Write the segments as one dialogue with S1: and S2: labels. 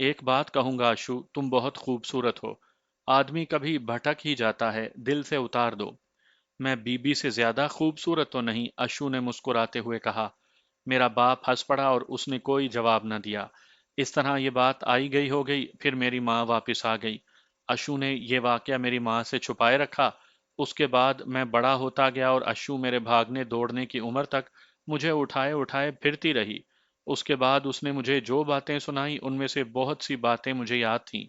S1: ایک بات کہوں گا اشو، تم بہت خوبصورت ہو۔ آدمی کبھی بھٹک ہی جاتا ہے، دل سے اتار دو۔ میں بی بی سے زیادہ خوبصورت تو نہیں، اشو نے مسکراتے ہوئے کہا۔ میرا باپ ہنس پڑا اور اس نے کوئی جواب نہ دیا۔ اس طرح یہ بات آئی گئی ہو گئی، پھر میری ماں واپس آ گئی۔ اشو نے یہ واقعہ میری ماں سے چھپائے رکھا۔ اس کے بعد میں بڑا ہوتا گیا اور اشو میرے بھاگنے دوڑنے کی عمر تک مجھے اٹھائے اٹھائے پھرتی رہی۔ اس کے بعد اس نے مجھے جو باتیں سنائی ان میں سے بہت سی باتیں مجھے یاد تھیں۔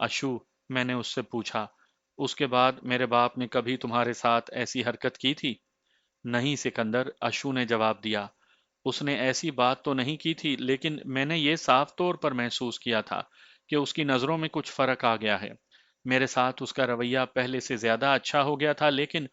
S1: اشو، میں نے اس سے پوچھا، اس کے بعد میرے باپ نے کبھی تمہارے ساتھ ایسی حرکت کی تھی؟ نہیں سکندر، اشو نے جواب دیا۔ اس نے ایسی بات تو نہیں کی تھی، لیکن میں نے یہ صاف طور پر محسوس کیا تھا کہ اس کی نظروں میں کچھ فرق آ گیا ہے۔ میرے ساتھ اس کا رویہ پہلے سے زیادہ اچھا ہو گیا تھا، لیکن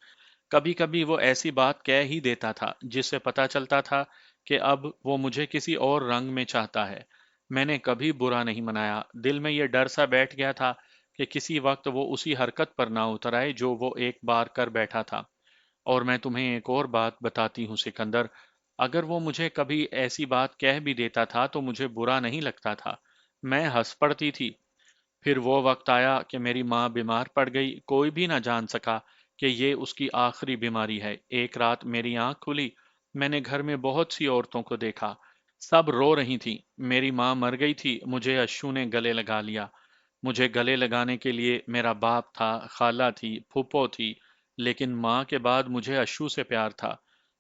S1: کبھی کبھی وہ ایسی بات کہہ ہی دیتا تھا جس سے پتا چلتا تھا کہ اب وہ مجھے کسی اور رنگ میں چاہتا ہے۔ میں نے کبھی برا نہیں منایا، دل میں یہ ڈر سا بیٹھ گیا تھا کہ کسی وقت وہ اسی حرکت پر نہ اتر آئے جو وہ ایک بار کر بیٹھا تھا۔ اور میں تمہیں ایک اور بات بتاتی ہوں سکندر، اگر وہ مجھے کبھی ایسی بات کہہ بھی دیتا تھا تو مجھے برا نہیں لگتا تھا، میں ہنس پڑتی تھی۔ پھر وہ وقت آیا کہ میری ماں بیمار پڑ گئی، کوئی بھی نہ جان سکا کہ یہ اس کی آخری بیماری ہے۔ ایک رات میری آنکھ کھلی، میں نے گھر میں بہت سی عورتوں کو دیکھا، سب رو رہی تھیں۔ میری ماں مر گئی تھی، مجھے اشو نے گلے لگا لیا۔ مجھے گلے لگانے کے لیے میرا باپ تھا، خالہ تھی، پھوپھو تھی، لیکن ماں کے بعد مجھے اشو سے پیار تھا۔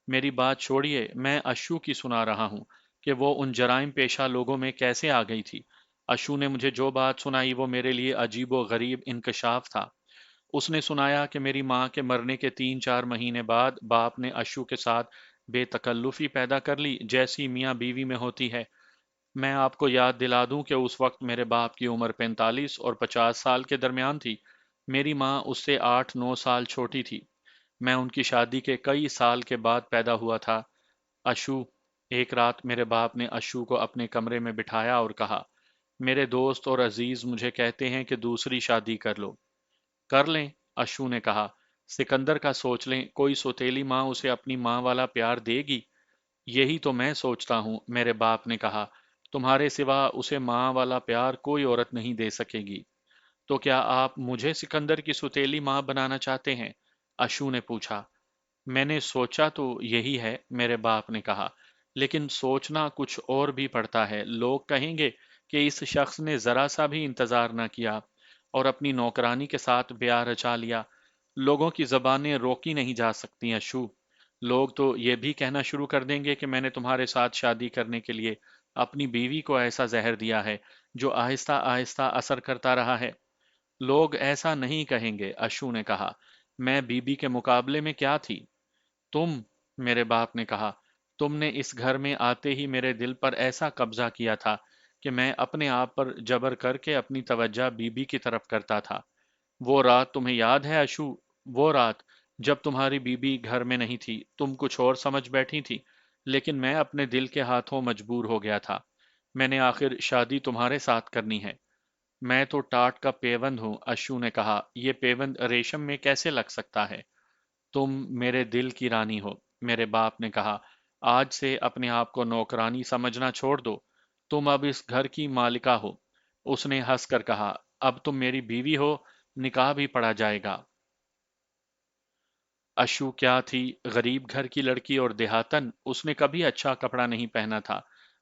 S1: میری بات چھوڑیے، میں اشو کی سنا رہا ہوں کہ وہ ان جرائم پیشہ لوگوں میں کیسے آ گئی تھی۔ اشو نے مجھے جو بات سنائی وہ میرے لیے عجیب و غریب انکشاف تھا۔ اس نے سنایا کہ میری ماں کے مرنے کے 3 4 مہینے بعد باپ نے اشو کے ساتھ بے تکلفی پیدا کر لی، جیسی میاں بیوی میں ہوتی ہے۔ میں آپ کو یاد دلا دوں کہ اس وقت میرے باپ کی عمر 45 اور 50 سال کے درمیان تھی۔ میری ماں اس سے 8 9 سال چھوٹی تھی۔ میں ان کی شادی کے کئی سال کے بعد پیدا ہوا تھا۔ اشو، ایک رات میرے باپ نے اشو کو اپنے کمرے میں بٹھایا اور کہا، میرے دوست اور عزیز مجھے کہتے ہیں کہ دوسری شادی کر لو۔ کر لیں، اشو نے کہا۔ سکندر کا سوچ لیں، کوئی سوتیلی ماں اسے اپنی ماں والا پیار دے گی؟ یہی تو میں سوچتا ہوں، میرے باپ نے کہا۔ تمہارے سوا اسے ماں والا پیار کوئی عورت نہیں دے سکے گی۔ تو کیا آپ مجھے سکندر کی سوتیلی ماں بنانا چاہتے ہیں؟ اشو نے پوچھا۔ میں نے سوچا تو یہی ہے، میرے باپ نے کہا، لیکن سوچنا کچھ اور بھی پڑتا ہے۔ لوگ کہیں گے کہ اس شخص نے ذرا سا بھی انتظار نہ کیا اور اپنی نوکرانی کے ساتھ بیاہ رچا لیا۔ لوگوں کی زبانیں روکی نہیں جا سکتی اشو۔ لوگ تو یہ بھی کہنا شروع کر دیں گے کہ میں نے تمہارے ساتھ شادی کرنے کے لیے اپنی بیوی کو ایسا زہر دیا ہے جو آہستہ آہستہ اثر کرتا رہا ہے۔ لوگ ایسا نہیں کہیں گے، اشو نے کہا۔ میں بی بی کے مقابلے میں کیا تھی؟ تم، میرے باپ نے کہا، تم نے اس گھر میں آتے ہی میرے دل پر ایسا قبضہ کیا تھا کہ میں اپنے آپ پر جبر کر کے اپنی توجہ بی بی کی طرف کرتا تھا۔ وہ رات تمہیں یاد ہے اشو؟ وہ رات جب تمہاری بیوی گھر میں نہیں تھی، تم کچھ اور سمجھ بیٹھی تھی، لیکن میں اپنے دل کے ہاتھوں مجبور ہو گیا تھا۔ میں نے آخر شادی تمہارے ساتھ کرنی ہے۔ میں تو ٹاٹ کا پیوند ہوں، اشو نے کہا۔ یہ پیوند ریشم میں کیسے لگ سکتا ہے؟ تم میرے دل کی رانی ہو، میرے باپ نے کہا۔ آج سے اپنے آپ کو نوکرانی سمجھنا چھوڑ دو، تم اب اس گھر کی مالکہ ہو۔ اس نے ہنس کر کہا، اب تم میری بیوی ہو، نکاح بھی پڑا جائے گا۔ اشو کیا تھی، غریب گھر کی لڑکی اور دیہاتن، اس نے کبھی اچھا کپڑا نہیں پہنا تھا،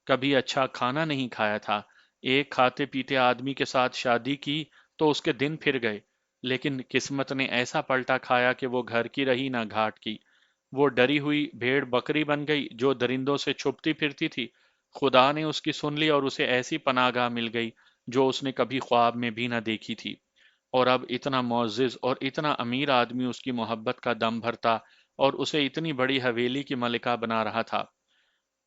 S1: کبھی اچھا کھانا نہیں کھایا تھا۔ ایک کھاتے پیتے آدمی کے ساتھ شادی کی تو اس کے دن پھر گئے، لیکن قسمت نے ایسا پلٹا کھایا کہ وہ گھر کی رہی نہ گھاٹ کی۔ وہ ڈری ہوئی بھیڑ بکری بن گئی جو درندوں سے چھپتی پھرتی تھی۔ خدا نے اس کی سن لی اور اسے ایسی پناہ گاہ مل گئی جو اس نے کبھی خواب میں بھی نہ دیکھی تھی۔ اور اب اتنا معزز اور اتنا امیر آدمی اس کی محبت کا دم بھرتا اور اسے اتنی بڑی حویلی کی ملکہ بنا رہا تھا۔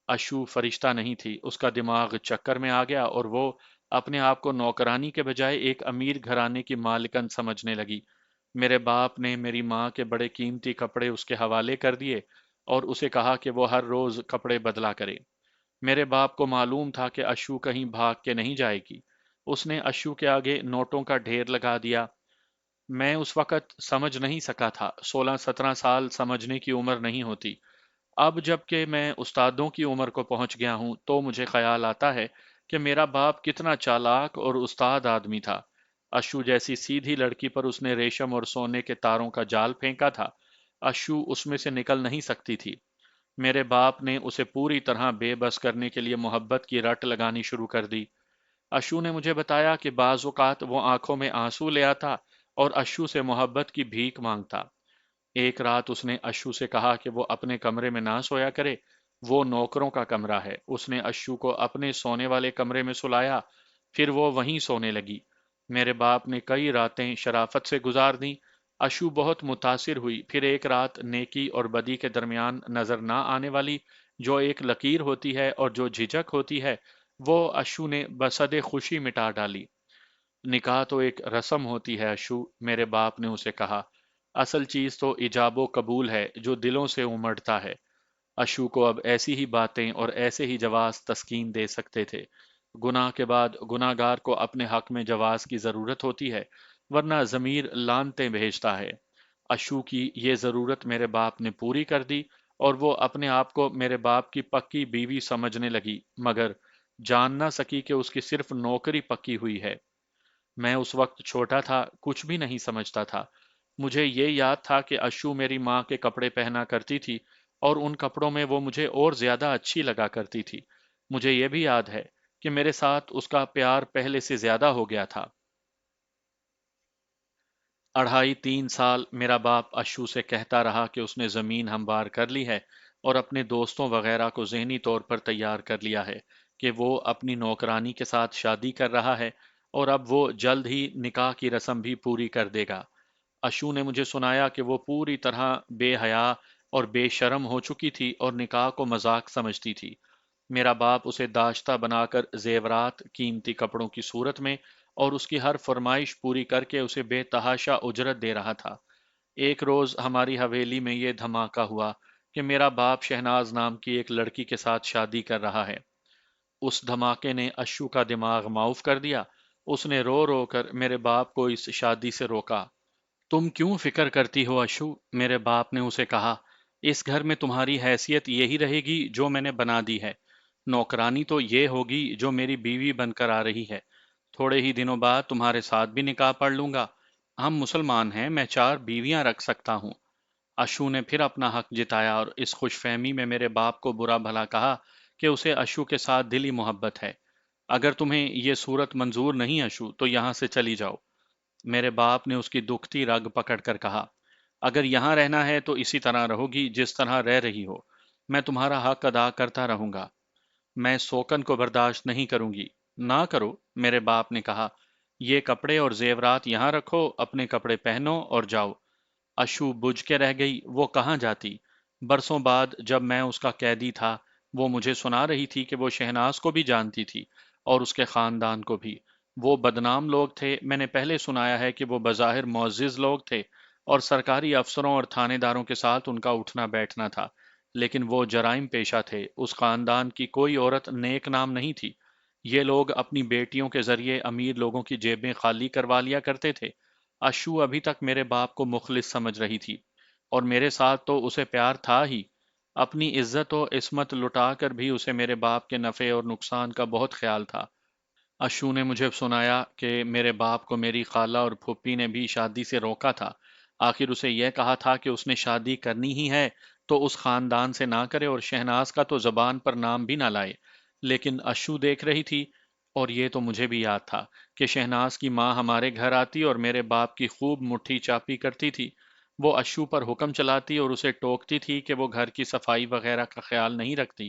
S1: اشو فرشتہ نہیں تھی، اس کا دماغ چکر میں آ گیا اور وہ اپنے آپ کو نوکرانی کے بجائے ایک امیر گھرانے کی مالکن سمجھنے لگی۔ میرے باپ نے میری ماں کے بڑے قیمتی کپڑے اس کے حوالے کر دیے اور اسے کہا کہ وہ ہر روز کپڑے بدلا کرے۔ میرے باپ کو معلوم تھا کہ اشو کہیں بھاگ کے نہیں جائے گی۔ اس نے اشو کے آگے نوٹوں کا ڈھیر لگا دیا۔ میں اس وقت سمجھ نہیں سکا تھا، 16 17 سال سمجھنے کی عمر نہیں ہوتی۔ اب جب کہ میں استادوں کی عمر کو پہنچ گیا ہوں تو مجھے خیال آتا ہے کہ میرا باپ کتنا چالاک اور استاد آدمی تھا۔ اشو جیسی سیدھی لڑکی پر اس نے ریشم اور سونے کے تاروں کا جال پھینکا تھا۔ اشو اس میں سے نکل نہیں سکتی تھی۔ میرے باپ نے اسے پوری طرح بے بس کرنے کے لیے محبت کی رٹ لگانی شروع کر دی۔ اشو نے مجھے بتایا کہ بعض اوقات وہ آنکھوں میں آنسو لے آتا اور اشو سے محبت کی بھیک مانگتا۔ ایک رات اس نے اشو سے کہا کہ وہ اپنے کمرے میں نہ سویا کرے، وہ نوکروں کا کمرہ ہے۔ اس نے اشو کو اپنے سونے والے کمرے میں سلایا، پھر وہ وہیں سونے لگی۔ میرے باپ نے کئی راتیں شرافت سے گزار دیں۔ اشو بہت متاثر ہوئی۔ پھر ایک رات نیکی اور بدی کے درمیان نظر نہ آنے والی جو ایک لکیر ہوتی ہے اور جو جھجک ہوتی ہے، وہ اشو نے بصد خوشی مٹا ڈالی۔ نکاح تو ایک رسم ہوتی ہے اشو، میرے باپ نے اسے کہا۔ اصل چیز تو ایجاب و قبول ہے جو دلوں سے امڑتا ہے۔ اشو کو اب ایسی ہی باتیں اور ایسے ہی جواز تسکین دے سکتے تھے۔ گناہ کے بعد گناہ گار کو اپنے حق میں جواز کی ضرورت ہوتی ہے، ورنہ ضمیر لعنتیں بھیجتا ہے۔ اشو کی یہ ضرورت میرے باپ نے پوری کر دی اور وہ اپنے آپ کو میرے باپ کی پکی بیوی سمجھنے لگی، مگر جان نہ سکی کہ اس کی صرف نوکری پکی ہوئی ہے۔ میں اس وقت چھوٹا تھا، کچھ بھی نہیں سمجھتا تھا۔ مجھے یہ یاد تھا کہ اشو میری ماں کے کپڑے پہنا کرتی تھی اور ان کپڑوں میں وہ مجھے اور زیادہ اچھی لگا کرتی تھی۔ مجھے یہ بھی یاد ہے کہ میرے ساتھ اس کا پیار پہلے سے زیادہ ہو گیا تھا۔ 2.5-3 سال میرا باپ اشو سے کہتا رہا کہ اس نے زمین ہموار کر لی ہے اور اپنے دوستوں وغیرہ کو ذہنی طور پر تیار کر لیا ہے کہ وہ اپنی نوکرانی کے ساتھ شادی کر رہا ہے اور اب وہ جلد ہی نکاح کی رسم بھی پوری کر دے گا۔ اشو نے مجھے سنایا کہ وہ پوری طرح بے حیا اور بے شرم ہو چکی تھی اور نکاح کو مذاق سمجھتی تھی۔ میرا باپ اسے داشتہ بنا کر زیورات، قیمتی کپڑوں کی صورت میں اور اس کی ہر فرمائش پوری کر کے اسے بے تحاشا اجرت دے رہا تھا۔ ایک روز ہماری حویلی میں یہ دھماکہ ہوا کہ میرا باپ شہناز نام کی ایک لڑکی کے ساتھ شادی کر رہا ہے۔ اس دھماکے نے اشو کا دماغ معاف کر دیا۔ اس نے رو رو کر میرے باپ کو اس شادی سے روکا۔ تم کیوں فکر کرتی ہو اشو؟ میرے باپ نے اسے کہا۔ اس گھر میں تمہاری حیثیت یہی رہے گی جو میں نے بنا دی ہے۔ نوکرانی تو یہ ہوگی جو میری بیوی بن کر آ رہی ہے۔ تھوڑے ہی دنوں بعد تمہارے ساتھ بھی نکاح پڑھ لوں گا۔ ہم مسلمان ہیں، میں 4 بیویاں رکھ سکتا ہوں۔ اشو نے پھر اپنا حق جتایا اور اس خوش فہمی میں میرے باپ کو برا بھلا کہا کہ اسے اشو کے ساتھ دلی محبت ہے۔ اگر تمہیں یہ صورت منظور نہیں اشو تو یہاں سے چلی جاؤ۔ میرے باپ نے اس کی دکھتی رگ پکڑ کر کہا، اگر یہاں رہنا ہے تو اسی طرح رہو گی جس طرح رہ رہی ہو۔ میں تمہارا حق ادا کرتا رہوں گا۔ میں سوکن کو برداشت نہیں کروں گی۔ نہ کرو، میرے باپ نے کہا۔ یہ کپڑے اور زیورات یہاں رکھو، اپنے کپڑے پہنو اور جاؤ۔ اشو بجھ کے رہ گئی، وہ کہاں جاتی؟ برسوں بعد جب میں اس کا قیدی تھا، وہ مجھے سنا رہی تھی کہ وہ شہناز کو بھی جانتی تھی اور اس کے خاندان کو بھی۔ وہ بدنام لوگ تھے، میں نے پہلے سنایا ہے کہ وہ بظاہر معزز لوگ تھے اور سرکاری افسروں اور تھانے داروں کے ساتھ ان کا اٹھنا بیٹھنا تھا، لیکن وہ جرائم پیشہ تھے۔ اس خاندان کی کوئی عورت نیک نام نہیں تھی۔ یہ لوگ اپنی بیٹیوں کے ذریعے امیر لوگوں کی جیبیں خالی کروا لیا کرتے تھے۔ اشو ابھی تک میرے باپ کو مخلص سمجھ رہی تھی اور میرے ساتھ تو اسے پیار تھا ہی۔ اپنی عزت و عصمت لٹا کر بھی اسے میرے باپ کے نفع اور نقصان کا بہت خیال تھا۔ اشو نے مجھے سنایا کہ میرے باپ کو میری خالہ اور پھوپھی نے بھی شادی سے روکا تھا۔ آخر اسے یہ کہا تھا کہ اس نے شادی کرنی ہی ہے تو اس خاندان سے نہ کرے اور شہناز کا تو زبان پر نام بھی نہ لائے۔ لیکن اشو دیکھ رہی تھی، اور یہ تو مجھے بھی یاد تھا کہ شہناز کی ماں ہمارے گھر آتی اور میرے باپ کی خوب مٹھی چاپی کرتی تھی۔ وہ اشو پر حکم چلاتی اور اسے ٹوکتی تھی کہ وہ گھر کی صفائی وغیرہ کا خیال نہیں رکھتی۔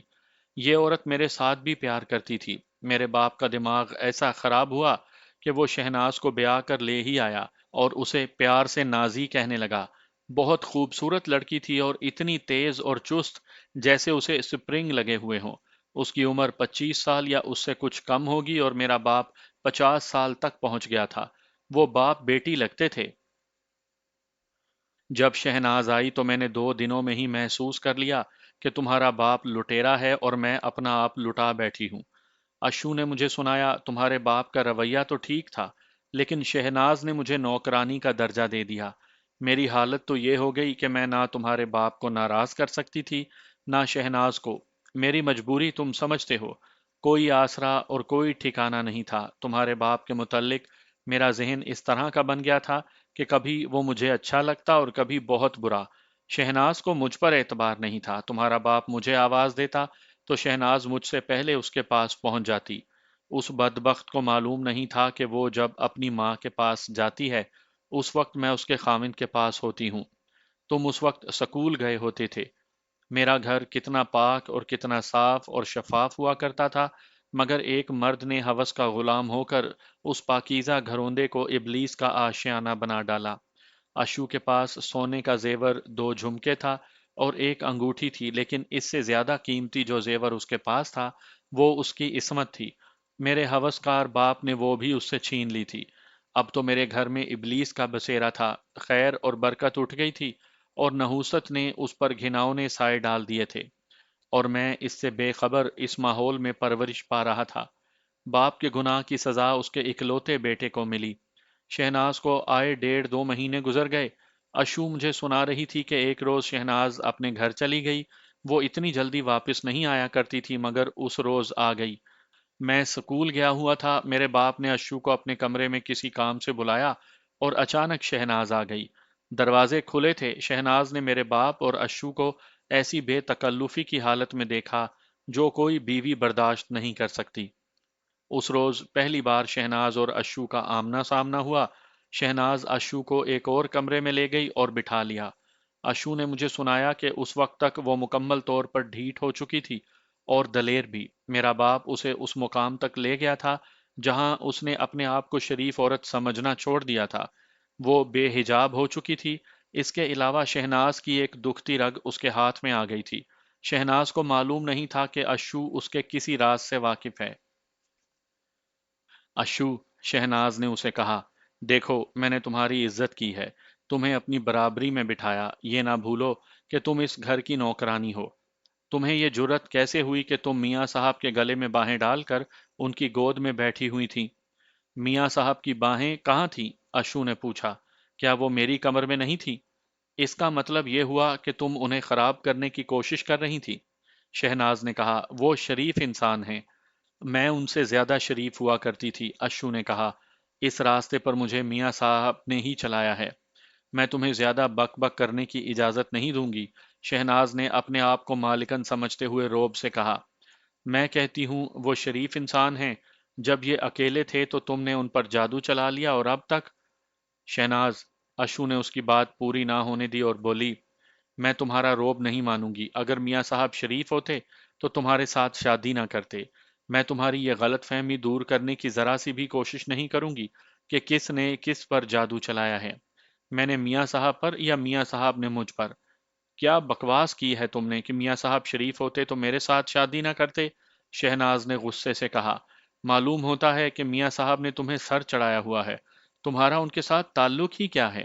S1: یہ عورت میرے ساتھ بھی پیار کرتی تھی۔ میرے باپ کا دماغ ایسا خراب ہوا کہ وہ شہناز کو بیاہ کر لے ہی آیا اور اسے پیار سے نازی کہنے لگا۔ بہت خوبصورت لڑکی تھی اور اتنی تیز اور چست جیسے اسے سپرنگ لگے ہوئے ہوں۔ اس کی عمر 25 سال یا اس سے کچھ کم ہوگی اور میرا باپ 50 سال تک پہنچ گیا تھا۔ وہ باپ بیٹی لگتے تھے۔ جب شہناز آئی تو میں نے 2 دنوں میں ہی محسوس کر لیا کہ تمہارا باپ لٹیرا ہے اور میں اپنا آپ لٹا بیٹھی ہوں۔ اشو نے مجھے سنایا، تمہارے باپ کا رویہ تو ٹھیک تھا، لیکن شہناز نے مجھے نوکرانی کا درجہ دے دیا۔ میری حالت تو یہ ہو گئی کہ میں نہ تمہارے باپ کو ناراض کر سکتی تھی، نہ شہناز کو۔ میری مجبوری تم سمجھتے ہو۔ کوئی آسرا اور کوئی ٹھکانہ نہیں تھا۔ تمہارے باپ کے متعلق میرا ذہن اس طرح کا بن گیا تھا کہ کبھی وہ مجھے اچھا لگتا اور کبھی بہت برا۔ شہناز کو مجھ پر اعتبار نہیں تھا۔ تمہارا باپ مجھے آواز دیتا تو شہناز مجھ سے پہلے اس کے پاس پہنچ جاتی۔ اس بدبخت کو معلوم نہیں تھا کہ وہ جب اپنی ماں کے پاس جاتی ہے اس وقت میں اس کے خاوند کے پاس ہوتی ہوں۔ تم اس وقت سکول گئے ہوتے تھے۔ میرا گھر کتنا پاک اور کتنا صاف اور شفاف ہوا کرتا تھا، مگر ایک مرد نے ہوس کا غلام ہو کر اس پاکیزہ گھروندے کو ابلیس کا آشیانہ بنا ڈالا۔ اشو کے پاس سونے کا زیور 2 جھمکے تھا اور ایک انگوٹھی تھی، لیکن اس سے زیادہ قیمتی جو زیور اس کے پاس تھا وہ اس کی عصمت تھی۔ میرے ہوسکار باپ نے وہ بھی اس سے چھین لی تھی۔ اب تو میرے گھر میں ابلیس کا بسیرا تھا، خیر اور برکت اٹھ گئی تھی اور نحوست نے اس پر گھناؤنے سائے ڈال دیے تھے، اور میں اس سے بے خبر اس ماحول میں پرورش پا رہا تھا۔ باپ کے گناہ کی سزا اس کے اکلوتے بیٹے کو ملی۔ شہناز کو آئے 1.5 2 مہینے گزر گئے۔ اشو مجھے سنا رہی تھی کہ ایک روز شہناز اپنے گھر چلی گئی۔ وہ اتنی جلدی واپس نہیں آیا کرتی تھی، مگر اس روز آ گئی۔ میں سکول گیا ہوا تھا، میرے باپ نے اشو کو اپنے کمرے میں کسی کام سے بلایا اور اچانک شہناز آ گئی۔ دروازے کھلے تھے۔ شہناز نے میرے باپ اور اشو کو ایسی بے تکلفی کی حالت میں دیکھا جو کوئی بیوی برداشت نہیں کر سکتی۔ اس روز پہلی بار شہناز اور اشو کا آمنا سامنا ہوا۔ شہناز اشو کو ایک اور کمرے میں لے گئی اور بٹھا لیا۔ اشو نے مجھے سنایا کہ اس وقت تک وہ مکمل طور پر ڈھیٹ ہو چکی تھی اور دلیر بھی۔ میرا باپ اسے اس مقام تک لے گیا تھا جہاں اس نے اپنے آپ کو شریف عورت سمجھنا چھوڑ دیا تھا۔ وہ بے حجاب ہو چکی تھی۔ اس کے علاوہ شہناز کی ایک دکھتی رگ اس کے ہاتھ میں آ گئی تھی۔ شہناز کو معلوم نہیں تھا کہ اشو اس کے کسی راز سے واقف ہے۔ اشو، شہناز نے اسے کہا، دیکھو میں نے تمہاری عزت کی ہے، تمہیں اپنی برابری میں بٹھایا، یہ نہ بھولو کہ تم اس گھر کی نوکرانی ہو۔ تمہیں یہ جرت کیسے ہوئی کہ تم میاں صاحب کے گلے میں باہیں ڈال کر ان کی گود میں بیٹھی ہوئی تھی؟ میاں صاحب کی باہیں کہاں تھیں؟ اشو نے پوچھا۔ کیا وہ میری کمر میں نہیں تھی؟ اس کا مطلب یہ ہوا کہ تم انہیں خراب کرنے کی کوشش کر رہی تھی۔ شہناز نے کہا، وہ شریف انسان ہیں۔ میں ان سے زیادہ شریف ہوا کرتی تھی، اشو نے کہا۔ اس راستے پر مجھے میاں صاحب نے ہی چلایا ہے۔ میں تمہیں زیادہ بک بک کرنے کی اجازت نہیں دوں گی، شہناز نے اپنے آپ کو مالکن سمجھتے ہوئے روب سے کہا۔ میں کہتی ہوں وہ شریف انسان ہیں۔ جب یہ اکیلے تھے تو تم نے ان پر جادو چلا لیا اور اب تک؟ شہناز، اشو نے اس کی بات پوری نہ ہونے دی اور بولی، میں تمہارا روب نہیں مانوں گی۔ اگر میاں صاحب شریف ہوتے تو تمہارے ساتھ شادی نہ کرتے۔ میں تمہاری یہ غلط فہمی دور کرنے کی ذرا سی بھی کوشش نہیں کروں گی کہ کس نے کس پر جادو چلایا ہے۔ میں نے میاں صاحب پر یا میاں صاحب نے مجھ پر؟ کیا بکواس کی ہے تم نے کہ میاں صاحب شریف ہوتے تو میرے ساتھ شادی نہ کرتے؟ شہناز نے غصے سے کہا۔ معلوم ہوتا ہے کہ میاں صاحب نے تمہیں سر چڑھایا ہوا ہے۔ تمہارا ان کے ساتھ تعلق ہی کیا ہے؟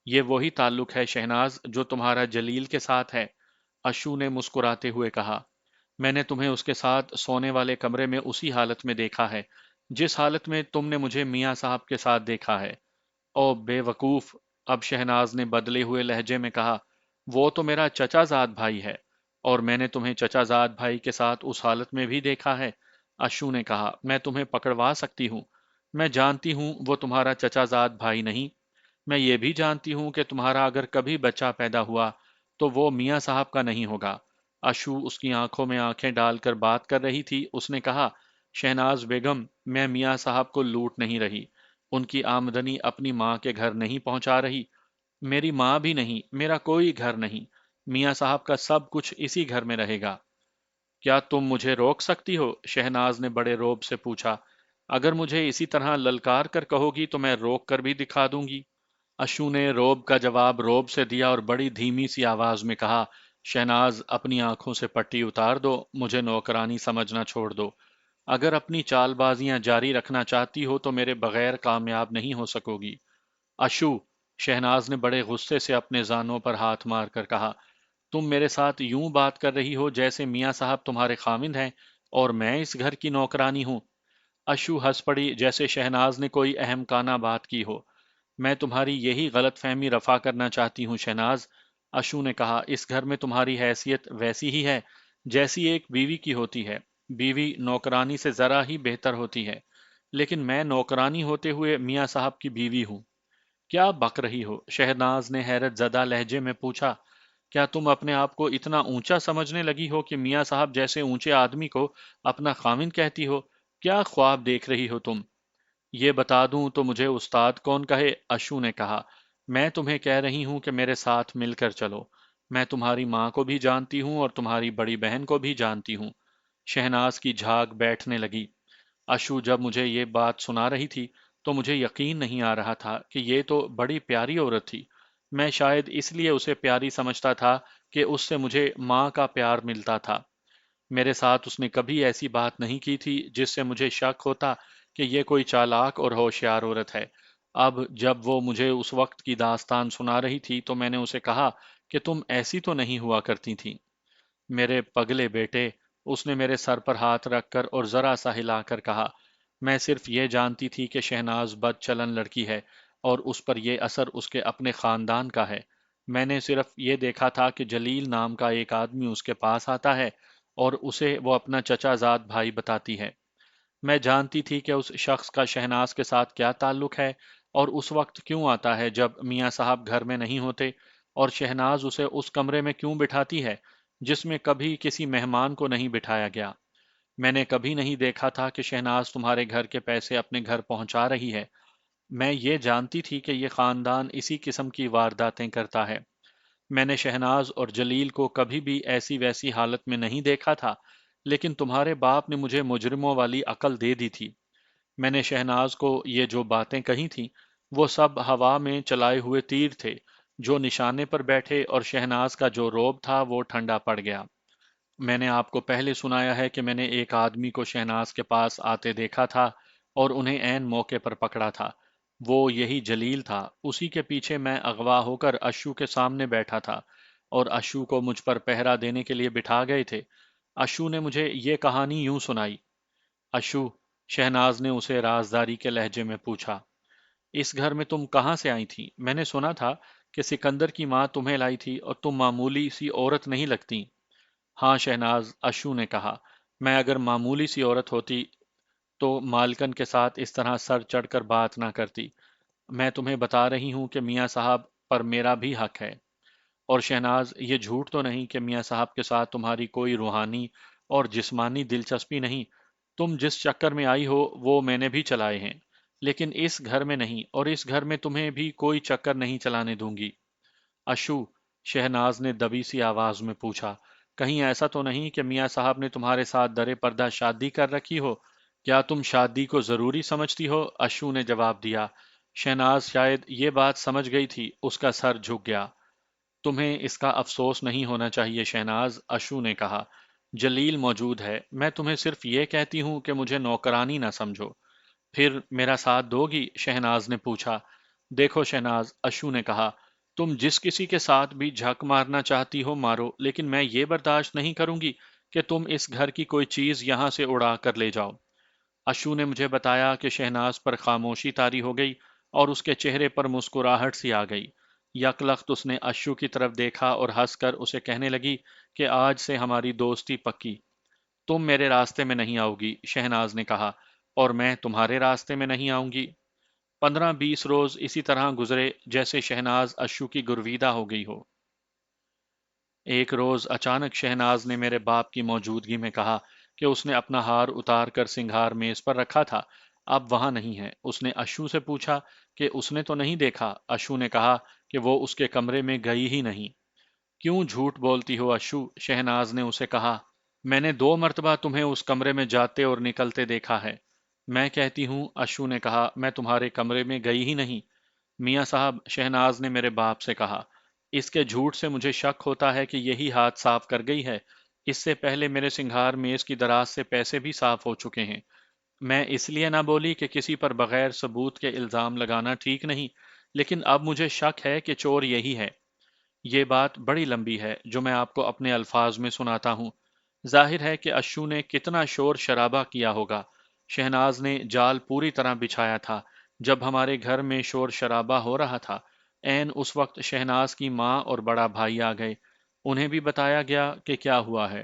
S1: یہ وہی تعلق ہے شہناز جو تمہارا جلیل کے ساتھ ہے، اشو نے مسکراتے ہوئے کہا۔ میں نے تمہیں اس کے ساتھ سونے والے کمرے میں اسی حالت میں دیکھا ہے جس حالت میں تم نے مجھے میاں صاحب کے ساتھ دیکھا ہے۔ او بے وقوف! اب شہناز نے بدلے ہوئے لہجے میں کہا، وہ تو میرا چچا زاد بھائی ہے، اور میں نے تمہیں چچا زاد بھائی کے ساتھ اس حالت میں بھی دیکھا ہے۔ اشو نے کہا، میں تمہیں پکڑوا سکتی ہوں۔ میں جانتی ہوں وہ تمہارا چچا زاد بھائی نہیں۔ میں یہ بھی جانتی ہوں کہ تمہارا اگر کبھی بچہ پیدا ہوا تو وہ میاں صاحب کا نہیں ہوگا۔ اشو اس کی آنکھوں میں آنکھیں ڈال کر بات کر رہی تھی۔ اس نے کہا، شہناز بیگم، میں میاں صاحب کو لوٹ نہیں رہی۔ ان کی آمدنی اپنی ماں کے گھر نہیں پہنچا رہی۔ میری ماں بھی نہیں، میرا کوئی گھر نہیں۔ میاں صاحب کا سب کچھ اسی گھر میں رہے گا۔ کیا تم مجھے روک سکتی ہو؟ شہناز نے بڑے روب سے پوچھا۔ اگر مجھے اسی طرح للکار کر کہو گی تو میں روک کر بھی دکھا دوں گی۔ اشو نے روب کا جواب روب سے دیا اور بڑی دھیمی سی آواز میں کہا، شہناز اپنی آنکھوں سے پٹی اتار دو، مجھے نوکرانی سمجھنا چھوڑ دو۔ اگر اپنی چال بازیاں جاری رکھنا چاہتی ہو تو میرے بغیر کامیاب نہیں ہو سکو گی۔ اشو، شہناز نے بڑے غصے سے اپنے زانوں پر ہاتھ مار کر کہا، تم میرے ساتھ یوں بات کر رہی ہو جیسے میاں صاحب تمہارے خامند ہیں اور میں اس گھر کی نوکرانی ہوں۔ اشو ہنس پڑی جیسے شہناز نے کوئی اہم کانہ بات کی ہو۔ میں تمہاری یہی غلط فہمی رفع کرنا چاہتی ہوں شہناز، اشو نے کہا۔ اس گھر میں تمہاری حیثیت ویسی ہی ہے جیسی ایک بیوی کی ہوتی ہے۔ بیوی نوکرانی سے ذرا ہی بہتر ہوتی ہے، لیکن میں نوکرانی ہوتے ہوئے میاں صاحب کی بیوی ہوں۔ کیا بک رہی ہو؟ شہناز نے حیرت زدہ لہجے میں پوچھا۔ کیا تم اپنے آپ کو اتنا اونچا سمجھنے لگی ہو کہ میاں صاحب جیسے اونچے آدمی کو اپنا خاوند کہتی ہو؟ کیا خواب دیکھ رہی ہو تم؟ یہ بتا دوں تو مجھے استاد کون کہے، اشو نے کہا۔ میں تمہیں کہہ رہی ہوں کہ میرے ساتھ مل کر چلو۔ میں تمہاری ماں کو بھی جانتی ہوں اور تمہاری بڑی بہن کو بھی جانتی ہوں۔ شہناز کی جھاگ بیٹھنے لگی۔ اشو جب مجھے یہ بات سنا رہی تھی تو مجھے یقین نہیں آ رہا تھا کہ یہ تو بڑی پیاری عورت تھی۔ میں شاید اس لیے اسے پیاری سمجھتا تھا کہ اس سے مجھے ماں کا پیار ملتا تھا۔ میرے ساتھ اس نے کبھی ایسی بات نہیں کی تھی جس سے مجھے شک ہوتا کہ یہ کوئی چالاک اور ہوشیار عورت ہے۔ اب جب وہ مجھے اس وقت کی داستان سنا رہی تھی تو میں نے اسے کہا کہ تم ایسی تو نہیں ہوا کرتی تھی میرے پگلے بیٹے۔ اس نے میرے سر پر ہاتھ رکھ کر اور ذرا سا ہلا کر کہا، میں صرف یہ جانتی تھی کہ شہناز بد چلن لڑکی ہے اور اس پر یہ اثر اس کے اپنے خاندان کا ہے۔ میں نے صرف یہ دیکھا تھا کہ جلیل نام کا ایک آدمی اس کے پاس آتا ہے اور اسے وہ اپنا چچا زاد بھائی بتاتی ہے۔ میں جانتی تھی کہ اس شخص کا شہناز کے ساتھ کیا تعلق ہے اور اس وقت کیوں آتا ہے جب میاں صاحب گھر میں نہیں ہوتے، اور شہناز اسے اس کمرے میں کیوں بٹھاتی ہے جس میں کبھی کسی مہمان کو نہیں بٹھایا گیا۔ میں نے کبھی نہیں دیکھا تھا کہ شہناز تمہارے گھر کے پیسے اپنے گھر پہنچا رہی ہے۔ میں یہ جانتی تھی کہ یہ خاندان اسی قسم کی وارداتیں کرتا ہے۔ میں نے شہناز اور جلیل کو کبھی بھی ایسی ویسی حالت میں نہیں دیکھا تھا، لیکن تمہارے باپ نے مجھے مجرموں والی عقل دے دی تھی۔ میں نے شہناز کو یہ جو باتیں کہی تھیں وہ سب ہوا میں چلائے ہوئے تیر تھے جو نشانے پر بیٹھے، اور شہناز کا جو روب تھا وہ ٹھنڈا پڑ گیا۔ میں نے آپ کو پہلے سنایا ہے کہ میں نے ایک آدمی کو شہناز کے پاس آتے دیکھا تھا اور انہیں عین موقع پر پکڑا تھا۔ وہ یہی جلیل تھا۔ اسی کے پیچھے میں اغوا ہو کر اشو کے سامنے بیٹھا تھا اور اشو کو مجھ پر پہرا دینے کے لیے بٹھا گئے تھے۔ اشو نے مجھے یہ کہانی یوں سنائی۔ اشو، شہناز نے اسے رازداری کے لہجے میں پوچھا، اس گھر میں تم کہاں سے آئی تھی؟ میں نے سنا تھا کہ سکندر کی ماں تمہیں لائی تھی اور تم معمولی سی عورت نہیں لگتی۔ ہاں شہناز، اشو نے کہا، میں اگر معمولی سی عورت ہوتی تو مالکن کے ساتھ اس طرح سر چڑھ کر بات نہ کرتی۔ میں تمہیں بتا رہی ہوں کہ میاں صاحب پر میرا بھی حق ہے۔ اور شہناز، یہ جھوٹ تو نہیں کہ میاں صاحب کے ساتھ تمہاری کوئی روحانی اور جسمانی دلچسپی نہیں؟ تم جس چکر میں آئی ہو وہ میں نے بھی چلائے ہیں، لیکن اس گھر میں نہیں، اور اس گھر میں تمہیں بھی کوئی چکر نہیں چلانے دوں گی۔ اشو، شہناز نے دبی سی آواز میں پوچھا، کہیں ایسا تو نہیں کہ میاں صاحب نے تمہارے ساتھ درِ پردہ شادی کر رکھی ہو؟ کیا تم شادی کو ضروری سمجھتی ہو؟ اشو نے جواب دیا۔ شہناز شاید یہ بات سمجھ گئی تھی، اس کا سر جھک گیا۔ تمہیں اس کا افسوس نہیں ہونا چاہیے شہناز، اشو نے کہا۔ جلیل موجود ہے، میں تمہیں صرف یہ کہتی ہوں کہ مجھے نوکرانی نہ سمجھو۔ پھر میرا ساتھ دو گی؟ شہناز نے پوچھا۔ دیکھو شہناز، اشو نے کہا، تم جس کسی کے ساتھ بھی جھک مارنا چاہتی ہو مارو، لیکن میں یہ برداشت نہیں کروں گی کہ تم اس گھر کی کوئی چیز یہاں سے اڑا کر لے جاؤ۔ اشو نے مجھے بتایا کہ شہناز پر خاموشی طاری ہو گئی اور اس کے چہرے پر مسکراہٹ سی آ گئی۔ یک لخت اس نے اشو کی طرف دیکھا اور ہنس کر اسے کہنے لگی کہ آج سے ہماری دوستی پکی۔ تم میرے راستے میں نہیں آؤ گی، شہناز نے کہا، اور میں تمہارے راستے میں نہیں آؤں گی۔ 15-20 روز اسی طرح گزرے جیسے شہناز اشو کی گرویدہ ہو گئی ہو۔ ایک روز اچانک شہناز نے میرے باپ کی موجودگی میں کہا کہ اس نے اپنا ہار اتار کر سنگھار میز پر رکھا تھا، اب وہاں نہیں ہے۔ اس نے اشو سے پوچھا کہ اس نے تو نہیں دیکھا۔ اشو نے کہا کہ وہ اس کے کمرے میں گئی ہی نہیں۔ کیوں جھوٹ بولتی ہو اشو؟ شہناز نے اسے کہا، میں نے 2 مرتبہ تمہیں اس کمرے میں جاتے اور نکلتے دیکھا ہے۔ میں کہتی ہوں، اشو نے کہا، میں تمہارے کمرے میں گئی ہی نہیں۔ میاں صاحب، شہناز نے میرے باپ سے کہا، اس کے جھوٹ سے مجھے شک ہوتا ہے کہ یہی ہاتھ صاف کر گئی ہے۔ اس سے پہلے میرے سنگھار میز کی دراز سے پیسے بھی صاف ہو چکے ہیں۔ میں اس لیے نہ بولی کہ کسی پر بغیر ثبوت کے الزام لگانا ٹھیک نہیں، لیکن اب مجھے شک ہے کہ چور یہی ہے۔ یہ بات بڑی لمبی ہے جو میں آپ کو اپنے الفاظ میں سناتا ہوں۔ ظاہر ہے کہ اشو نے کتنا شور شرابہ کیا ہوگا۔ شہناز نے جال پوری طرح بچھایا تھا۔ جب ہمارے گھر میں شور شرابہ ہو رہا تھا، عین اس وقت شہناز کی ماں اور بڑا بھائی آ گئے۔ انہیں بھی بتایا گیا کہ کیا ہوا ہے۔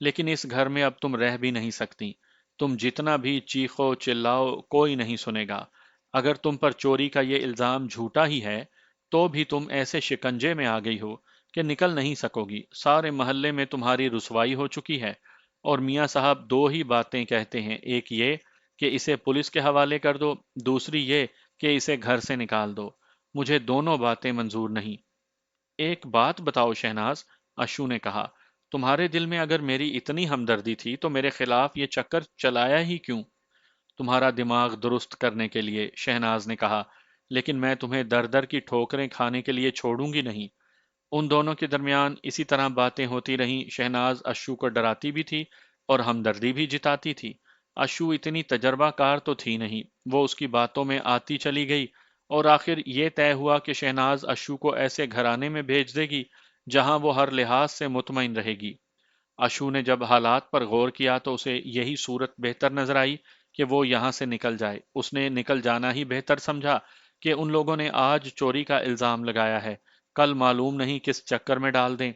S1: لیکن اس گھر میں اب تم رہ بھی نہیں سکتی۔ تم جتنا بھی چیخو چلاؤ کوئی نہیں سنے گا۔ اگر تم پر چوری کا یہ الزام جھوٹا ہی ہے تو بھی تم ایسے شکنجے میں آ گئی ہو کہ نکل نہیں سکو گی۔ سارے محلے میں تمہاری رسوائی ہو چکی ہے، اور میاں صاحب دو ہی باتیں کہتے ہیں، ایک یہ کہ اسے پولیس کے حوالے کر دو، دوسری یہ کہ اسے گھر سے نکال دو۔ مجھے دونوں باتیں منظور نہیں۔ ایک بات بتاؤ شہناز، اشو نے کہا، تمہارے دل میں اگر میری اتنی ہمدردی تھی تو میرے خلاف یہ چکر چلایا ہی کیوں؟ تمہارا دماغ درست کرنے کے لیے، شہناز نے کہا، لیکن میں تمہیں در در کی ٹھوکریں کھانے کے لیے چھوڑوں گی نہیں۔ ان دونوں کے درمیان اسی طرح باتیں ہوتی رہیں۔ شہناز اشو کو ڈراتی بھی تھی اور ہمدردی بھی جتاتی تھی۔ اشو اتنی تجربہ کار تو تھی نہیں، وہ اس کی باتوں میں آتی چلی گئی، اور آخر یہ طے ہوا کہ شہناز اشو کو ایسے گھرانے میں بھیج دے گی جہاں وہ ہر لحاظ سے مطمئن رہے گی۔ اشو نے جب حالات پر غور کیا تو اسے یہی صورت بہتر نظر آئی کہ وہ یہاں سے نکل جائے۔ اس نے نکل جانا ہی بہتر سمجھا کہ ان لوگوں نے آج چوری کا الزام لگایا ہے، کل معلوم نہیں کس چکر میں ڈال دیں۔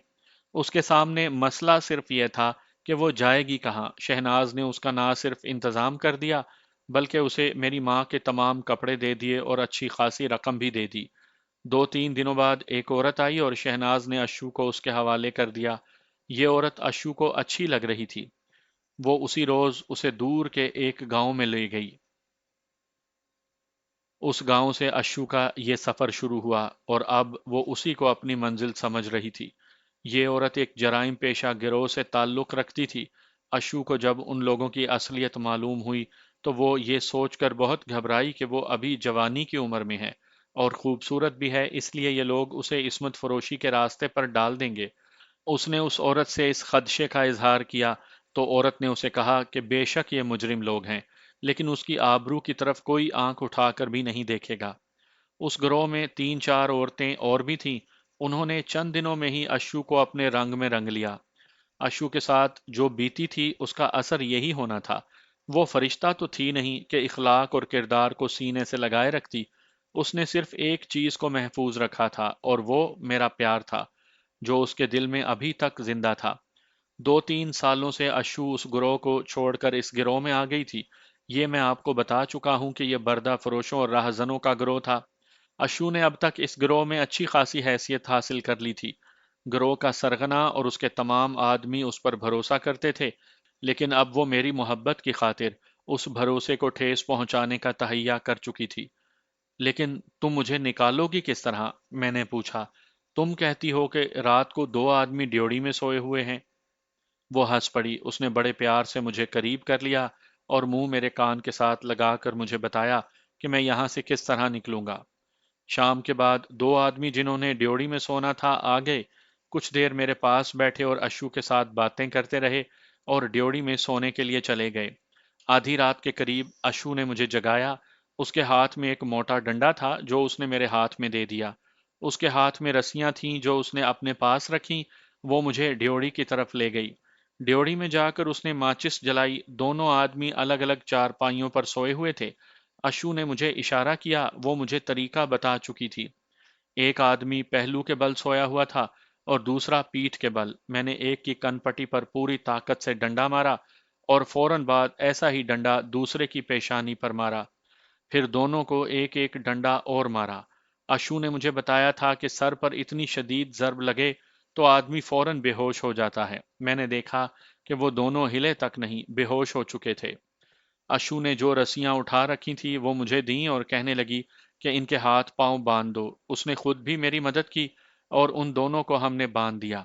S1: اس کے سامنے مسئلہ صرف یہ تھا کہ وہ جائے گی کہاں۔ شہناز نے اس کا نہ صرف انتظام کر دیا بلکہ اسے میری ماں کے تمام کپڑے دے دیے اور اچھی خاصی رقم بھی دے دی۔ دو تین دنوں بعد ایک عورت آئی اور شہناز نے اشو کو اس کے حوالے کر دیا۔ یہ عورت اشو کو اچھی لگ رہی تھی۔ وہ اسی روز اسے دور کے ایک گاؤں میں لے گئی۔ اس گاؤں سے اشو کا یہ سفر شروع ہوا اور اب وہ اسی کو اپنی منزل سمجھ رہی تھی۔ یہ عورت ایک جرائم پیشہ گروہ سے تعلق رکھتی تھی۔ اشو کو جب ان لوگوں کی اصلیت معلوم ہوئی تو وہ یہ سوچ کر بہت گھبرائی کہ وہ ابھی جوانی کی عمر میں ہے اور خوبصورت بھی ہے، اس لیے یہ لوگ اسے عصمت فروشی کے راستے پر ڈال دیں گے۔ اس نے اس عورت سے اس خدشے کا اظہار کیا تو عورت نے اسے کہا کہ بے شک یہ مجرم لوگ ہیں، لیکن اس کی آبرو کی طرف کوئی آنکھ اٹھا کر بھی نہیں دیکھے گا۔ اس گروہ میں تین چار عورتیں اور بھی تھیں۔ انہوں نے چند دنوں میں ہی اشو کو اپنے رنگ میں رنگ لیا۔ اشو کے ساتھ جو بیتی تھی اس کا اثر یہی ہونا تھا۔ وہ فرشتہ تو تھی نہیں کہ اخلاق اور کردار کو سینے سے لگائے رکھتی۔ اس نے صرف ایک چیز کو محفوظ رکھا تھا، اور وہ میرا پیار تھا، جو اس کے دل میں ابھی تک زندہ تھا۔ دو تین سالوں سے اشو اس گروہ کو چھوڑ کر اس گروہ میں آ گئی تھی۔ یہ میں آپ کو بتا چکا ہوں کہ یہ بردہ فروشوں اور راہزنوں کا گروہ تھا۔ اشو نے اب تک اس گروہ میں اچھی خاصی حیثیت حاصل کر لی تھی۔ گروہ کا سرغنہ اور اس کے تمام آدمی اس پر بھروسہ کرتے تھے، لیکن اب وہ میری محبت کی خاطر اس بھروسے کو ٹھیس پہنچانے کا تہیہ کر چکی تھی۔ لیکن تم مجھے نکالو گی کس طرح؟ میں نے پوچھا۔ تم کہتی ہو کہ رات کو دو آدمی ڈیوڑی میں سوئے ہوئے ہیں۔ وہ ہنس پڑی۔ اس نے بڑے پیار سے مجھے قریب کر لیا اور منہ میرے کان کے ساتھ لگا کر مجھے بتایا کہ میں یہاں سے کس طرح نکلوں گا۔ شام کے بعد دو آدمی جنہوں نے ڈیوڑی میں سونا تھا آ گئے۔ کچھ دیر میرے پاس بیٹھے اور اشو کے ساتھ باتیں کرتے رہے اور ڈیوڑی میں سونے کے لیے چلے گئے۔ آدھی رات کے قریب اشو نے مجھے جگایا۔ اس کے ہاتھ میں ایک موٹا ڈنڈا تھا جو اس نے میرے ہاتھ میں دے دیا۔ اس کے ہاتھ میں رسیاں تھیں جو اس نے اپنے پاس رکھیں۔ وہ مجھے ڈیوڑی کی طرف لے گئی۔ ڈیوڑی میں جا کر اس نے ماچس جلائی۔ دونوں آدمی الگ الگ چارپائیوں پر سوئے ہوئے تھے۔ اشو نے مجھے اشارہ کیا، وہ مجھے طریقہ بتا چکی تھی۔ ایک آدمی پہلو کے بل سویا ہوا تھا اور دوسرا پیٹھ کے بل۔ میں نے ایک کی کن پٹی پر پوری طاقت سے ڈنڈا مارا اور فوراً بعد ایسا ہی ڈنڈا دوسرے کی پیشانی پر مارا۔ پھر دونوں کو ایک ایک ڈنڈا اور مارا۔ اشو نے مجھے بتایا تھا کہ سر پر اتنی شدید ضرب لگے تو آدمی فوراً بے ہوش ہو جاتا ہے۔ میں نے دیکھا کہ وہ دونوں ہلے تک نہیں، بے ہوش ہو چکے تھے۔ اشو نے جو رسیاں اٹھا رکھی تھی وہ مجھے دیں اور کہنے لگی کہ ان کے ہاتھ پاؤں باندھ دو۔ اس نے خود بھی میری مدد کی اور ان دونوں کو ہم نے باندھ دیا۔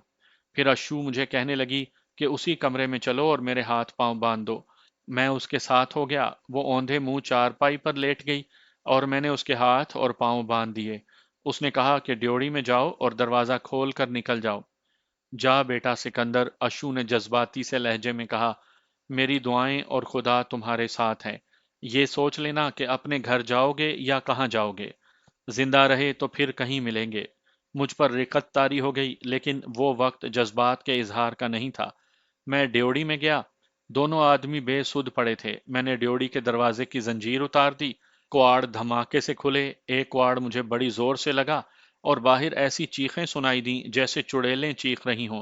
S1: پھر اشو مجھے کہنے لگی کہ اسی کمرے میں چلو اور میرے ہاتھ پاؤں باندھ دو۔ میں اس کے ساتھ ہو گیا۔ وہ اوندھے منہ چارپائی پر لیٹ گئی اور میں نے اس کے ہاتھ اور پاؤں باندھ دیے۔ اس نے کہا کہ ڈیوڑی میں جاؤ اور دروازہ کھول کر نکل جاؤ۔ جا بیٹا سکندر، اشو نے جذباتی سے لہجے میں کہا۔ میری دعائیں اور خدا تمہارے ساتھ ہے۔ یہ سوچ لینا کہ اپنے گھر جاؤ گے یا کہاں جاؤ گے۔ زندہ رہے تو پھر کہیں ملیں گے۔ مجھ پر رقت طاری ہو گئی، لیکن وہ وقت جذبات کے اظہار کا نہیں تھا۔ میں ڈیوڑی میں گیا۔ دونوں آدمی بے سدھ پڑے تھے۔ میں نے ڈیوڑی کے دروازے کی زنجیر اتار دی۔ کواڑ دھماکے سے کھلے۔ ایک کواڑ مجھے بڑی زور سے لگا اور باہر ایسی چیخیں سنائی دیں جیسے چڑیلیں چیخ رہی ہوں۔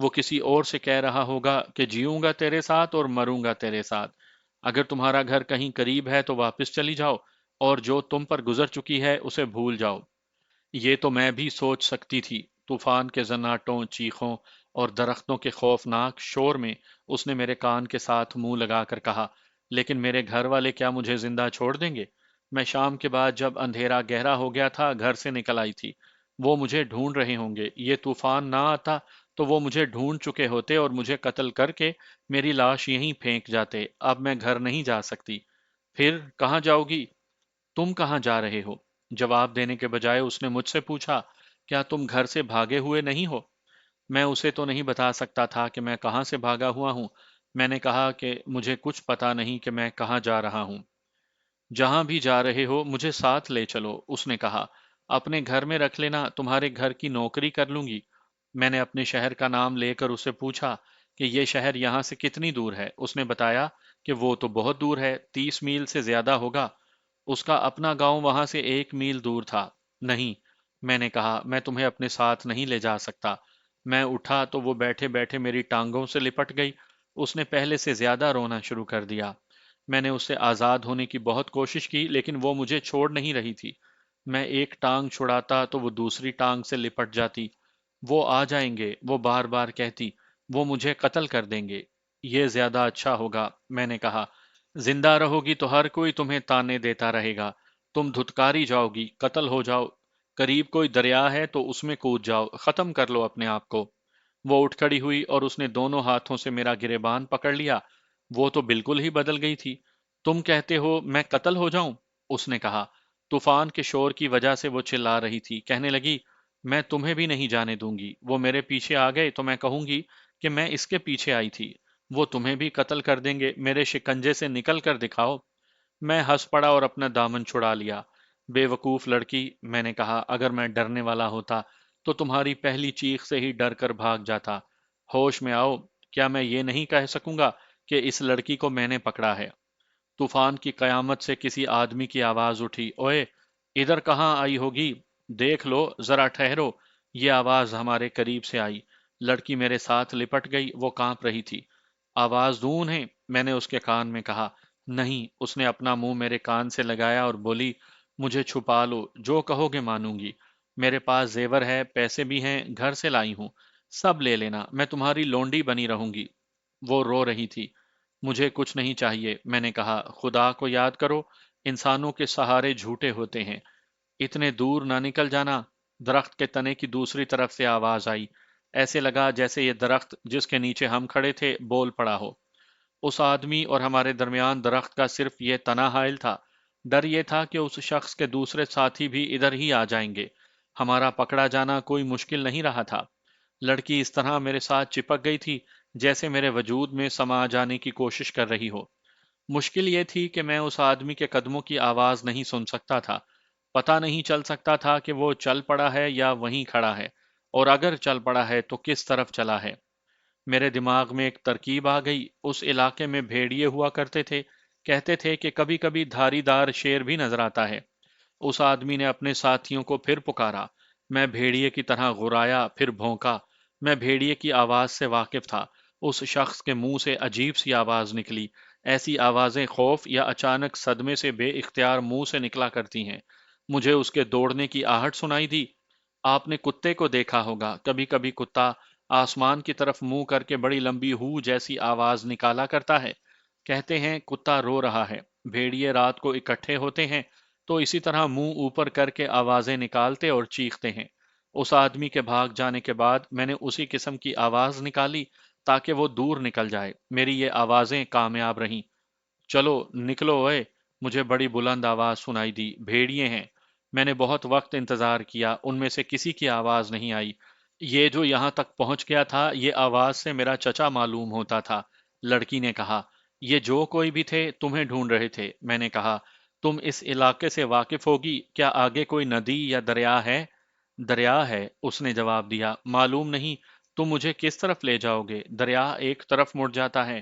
S1: وہ کسی اور سے کہہ رہا ہوگا کہ جیوں گا تیرے ساتھ اور مروں گا تیرے ساتھ، اگر تمہارا گھر کہیں قریب ہے تو واپس چلی جاؤ، اور جو تم پر گزر چکی ہے اسے بھول جاؤ۔ یہ تو میں بھی سوچ سکتی تھی۔ طوفان کے زناٹوں، چیخوں اور درختوں کے خوفناک شور میں اس نے میرے کان کے ساتھ منہ لگا کر کہا، لیکن میرے گھر والے کیا مجھے زندہ چھوڑ دیں گے؟ میں شام کے بعد جب اندھیرا گہرا ہو گیا تھا گھر سے نکل آئی تھی۔ وہ مجھے ڈھونڈ رہے ہوں گے۔ یہ طوفان نہ آتا تو وہ مجھے ڈھونڈ چکے ہوتے اور مجھے قتل کر کے میری لاش یہیں پھینک جاتے۔ اب میں گھر نہیں جا سکتی۔ پھر کہاں جاؤ گی؟ تم کہاں جا رہے ہو؟ جواب دینے کے بجائے اس نے مجھ سے پوچھا، کیا تم گھر سے بھاگے ہوئے نہیں ہو؟ میں اسے تو نہیں بتا سکتا تھا کہ میں کہاں سے بھاگا ہوا ہوں۔ میں نے کہا کہ مجھے کچھ پتا نہیں کہ میں کہاں جا رہا ہوں۔ جہاں بھی جا رہے ہو مجھے ساتھ لے چلو، اس نے کہا۔ اپنے گھر میں رکھ لینا، تمہارے گھر کی نوکری کر لوں گی۔ میں نے اپنے شہر کا نام لے کر اسے پوچھا کہ یہ شہر یہاں سے کتنی دور ہے؟ اس نے بتایا کہ وہ تو بہت دور ہے، 30 میل سے زیادہ ہوگا۔ اس کا اپنا گاؤں وہاں سے 1 میل دور تھا۔ نہیں، میں نے کہا، میں تمہیں اپنے ساتھ نہیں لے جا سکتا۔ میں اٹھا تو وہ بیٹھے بیٹھے میری ٹانگوں سے لپٹ گئی۔ اس نے پہلے سے زیادہ رونا شروع کر دیا۔ میں نے اس سے آزاد ہونے کی بہت کوشش کی لیکن وہ مجھے چھوڑ نہیں رہی تھی۔ میں ایک ٹانگ چھڑاتا تو وہ دوسری ٹانگ سے لپٹ جاتی۔ وہ آ جائیں گے، وہ بار بار کہتی، وہ مجھے قتل کر دیں گے۔ یہ زیادہ اچھا ہوگا، میں نے کہا۔ زندہ رہو گی تو ہر کوئی تمہیں تانے دیتا رہے گا۔ تم دھتکاری جاؤ گی، قتل ہو جاؤ۔ قریب کوئی دریا ہے تو اس میں کود جاؤ، ختم کر لو اپنے آپ کو۔ وہ اٹھ کھڑی ہوئی اور اس نے دونوں ہاتھوں سے میرا گریبان پکڑ لیا۔ وہ تو بالکل ہی بدل گئی تھی۔ تم کہتے ہو میں قتل ہو جاؤں؟ اس نے کہا۔ طوفان کے شور کی وجہ سے وہ چلا رہی تھی۔ کہنے لگی، میں تمہیں بھی نہیں جانے دوں گی۔ وہ میرے پیچھے آ گئے تو میں کہوں گی کہ میں اس کے پیچھے آئی تھی۔ وہ تمہیں بھی قتل کر دیں گے۔ میرے شکنجے سے نکل کر دکھاؤ۔ میں ہنس پڑا اور اپنا دامن چھڑا لیا۔ بے وقوف لڑکی، میں نے کہا، اگر میں ڈرنے والا ہوتا تو تمہاری پہلی چیخ سے ہی ڈر کر بھاگ جاتا۔ ہوش میں آؤ، کیا میں یہ نہیں کہہ سکوں گا کہ اس لڑکی کو میں نے پکڑا ہے؟ طوفان کی قیامت سے کسی آدمی کی آواز اٹھی، اوئے، ادھر کہاں آئی ہوگی؟ دیکھ لو، ذرا ٹھہرو۔ یہ آواز ہمارے قریب سے آئی۔ لڑکی میرے ساتھ لپٹ گئی، وہ کانپ رہی تھی۔ آواز دون ہے، میں نے اس کے کان میں کہا۔ نہیں، اس نے اپنا منہ میرے کان سے لگایا اور بولی، مجھے چھپا لو، جو کہو گے مانوں گی۔ میرے پاس زیور ہے، پیسے بھی ہیں، گھر سے لائی ہوں، سب لے لینا، میں تمہاری لونڈی بنی رہوں گی۔ وہ رو رہی تھی۔ مجھے کچھ نہیں چاہیے، میں نے کہا، خدا کو یاد کرو، انسانوں کے سہارے جھوٹے ہوتے ہیں۔ اتنے دور نہ نکل جانا۔ درخت کے تنے کی دوسری طرف سے آواز آئی۔ ایسے لگا جیسے یہ درخت جس کے نیچے ہم کھڑے تھے بول پڑا ہو۔ اس آدمی اور ہمارے درمیان درخت کا صرف یہ تنا حائل تھا۔ ڈر یہ تھا کہ اس شخص کے دوسرے ساتھی بھی ادھر ہی آ جائیں گے۔ ہمارا پکڑا جانا کوئی مشکل نہیں رہا تھا۔ لڑکی اس طرح میرے ساتھ چپک گئی تھی جیسے میرے وجود میں سما جانے کی کوشش کر رہی ہو۔ مشکل یہ تھی کہ میں اس آدمی کے قدموں کی آواز نہیں سن سکتا تھا۔ پتہ نہیں چل سکتا تھا کہ وہ چل پڑا ہے یا وہیں کھڑا ہے، اور اگر چل پڑا ہے تو کس طرف چلا ہے۔ میرے دماغ میں ایک ترکیب آ گئی۔ اس علاقے میں بھیڑیے ہوا کرتے تھے، کہتے تھے کہ کبھی کبھی دھاری دار شیر بھی نظر آتا ہے۔ اس آدمی نے اپنے ساتھیوں کو پھر پکارا۔ میں بھیڑیے کی طرح غرایا، پھر بھونکا۔ میں بھیڑیے کی آواز سے واقف تھا۔ اس شخص کے منہ سے عجیب سی آواز نکلی۔ ایسی آوازیں خوف یا اچانک صدمے سے بے اختیار منہ سے نکلا کرتی ہیں۔ مجھے اس کے دوڑنے کی آہٹ سنائی دی۔ آپ نے کتے کو دیکھا ہوگا، کبھی کبھی کتا آسمان کی طرف منہ کر کے بڑی لمبی ہو جیسی آواز نکالا کرتا ہے۔ کہتے ہیں کتا رو رہا ہے۔ بھیڑیے رات کو اکٹھے ہوتے ہیں تو اسی طرح منہ اوپر کر کے آوازیں نکالتے اور چیختے ہیں۔ اس آدمی کے بھاگ جانے کے بعد میں نے اسی قسم کی آواز نکالی تاکہ وہ دور نکل جائے۔ میری یہ آوازیں کامیاب رہیں۔ چلو نکلو اوئے، مجھے بڑی بلند آواز سنائی دی، بھیڑیے ہیں۔ میں نے بہت وقت انتظار کیا، ان میں سے کسی کی آواز نہیں آئی۔ یہ جو یہاں تک پہنچ گیا تھا، یہ آواز سے میرا چچا معلوم ہوتا تھا۔ لڑکی نے کہا، یہ جو کوئی بھی تھے تمہیں ڈھونڈ رہے تھے۔ میں نے کہا، تم اس علاقے سے واقف ہوگی؟ کیا آگے کوئی ندی یا دریا ہے؟ دریا ہے، اس نے جواب دیا۔ معلوم نہیں، تم مجھے کس طرف لے جاؤ گے؟ دریا ایک طرف مڑ جاتا ہے۔